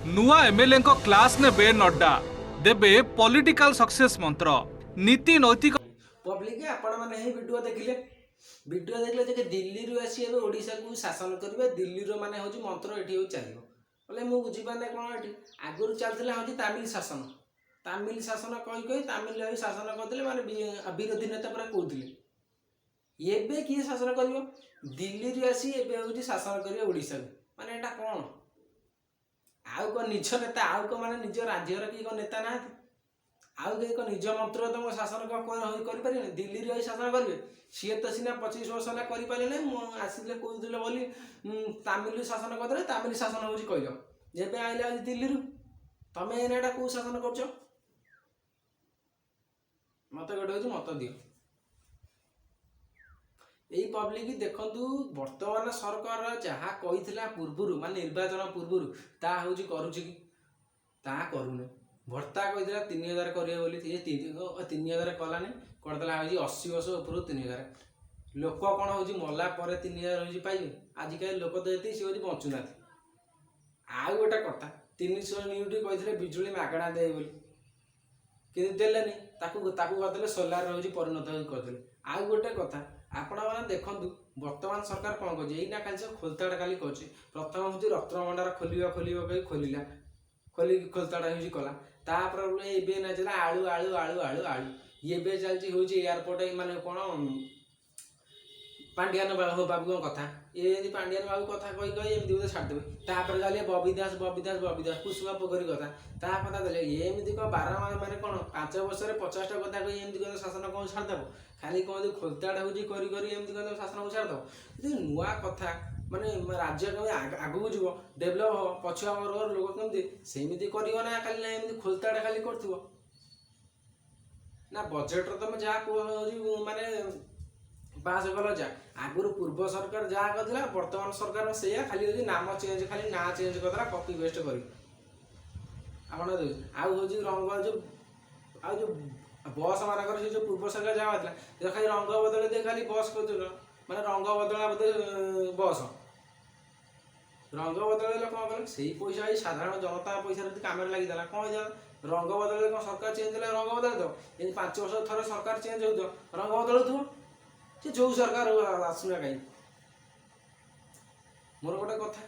नुआ MLA class ने नड्डा देबे पॉलिटिकल सक्सेस मंत्र नीति नैतिक पब्लिक आपण मैंने ही वीडियो देखले जे दिल्ली रु आसी एबे ओडिसा को शासन करिवे दिल्ली रो माने होची मंत्र एठी हो चलियो बोले मु बुझी पाने कोन एठी आगुरु चलथिला होची तामिल शासन कहि तामिल ही शासन करथिले माने विरोधी नेता पूरा कहउथिले एबे की शासन करियो दिल्ली रु आसी एबे होची शासन करिवे ओडिसा माने एटा कोन आउ को निज नेता आउ को माने निज राज्य रा की को नेता ना आउ के को निज मंत्र तुम शासन कर पारे दिल्ली रे शासन करेंगे सी तो सीना 25 वर्ष है कर आसिले कहते बोली तामिल शासन करदे तामिल शासन हो कह जब आइले दिल्ली रु तमें एना कौ शासन कर मत गोटे हूँ मत दियो यही पब्लिक देखु वर्तमान सरकार जहाँ कही पूर्व मान निर्वाचन पूर्व ता हूँ करूने भर्ता कही 3000 करेंगे बोली 3000 कलानी करदेला हूँ 80 वर्ष ऊपर 3000 लोक कौन हो मला 3000 हो पाइबे आजिकल लोक तो ये सी हूँ बचुना आउ गोटे कथा 300 यूनिट कही बिजुली मागणा दे बोली कि देलेनी करदे सोलार हूँ परिणत करदे आउ गोटे कथा आपण मैंने देखु वर्तमान सरकार कौन कर खाली से खोलताड़ा खाली कर प्रथम हूँ रत्नभंडार खोल खोलिला खोलताड़ा हूँ कला तापर ये ना चला आलू आलू आलू आलू आलू ये चलती हूँ एयरपोर्ट माने कौन पांडियान बाबू कथा ये पांडियान बाबू कथा कही एमती बोलते छाड़देवे तापर गले बबी दास कुसुमा पोखरी कथा ता कथा देले एमती कौन 12 माने कौन 5 वर्ष 50टा कथा कही एमती कौन शासन कौन छाड़देव खाली कौन खोलताड़ा हूँ एमती कौन शासन को छाड़देव नुआ कथा माने राज्य कमी आगू जीव डेभलप हम पछुआ वर्ग लोक कमी सेमती करना खाली ना एमती खोलताड़ा खाली कर ना बजेट तुम जहाँ माने पास कल जा आगुरी पूर्व सरकार जहाँ करला वर्तमान सरकार से खाली हूँ नाम चेंज खाली ना चेंज करदेला कॉपी पेस्ट कर रंग जो बस मानक जो पूर्व सरकार जहाँ था खाली रंग बदल दे खाली बस कर माने रंग बदला बदल बस रंग बदल कौन कल से पैसा ही साधारण जनता पैसा कम लगी कौन रंग बदल कौन सरकार चेंज है रंग बदल दो ये 5 वर्ष थोड़े सरकार चेंज हो रंग बदल थो जो सरकार आसुना कहीं मोर गोटे कथा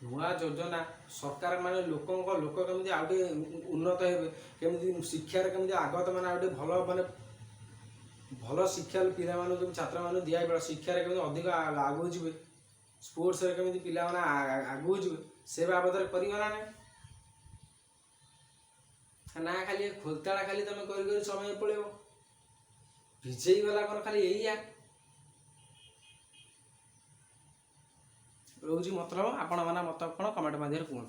नुआ योजना सरकार माने लोक केमी आउटे उन्नत हेबे शिक्षार केमी आगत माने आउटे भल माने भल शिक्षा पिला मानु छात्र मानु दिया शिक्षार केमी अधिक आगु जिवे स्पोर्ट्स रे केमी पिला माने आगु जिवे से बाबद करिगला ना खाली खोलताड़ा खाली तुम कर समय पड़े विजयी वाला कौन खाली यही रोज मतलब आपण मैंने मत कौन कमेंट मध्य कहूँ।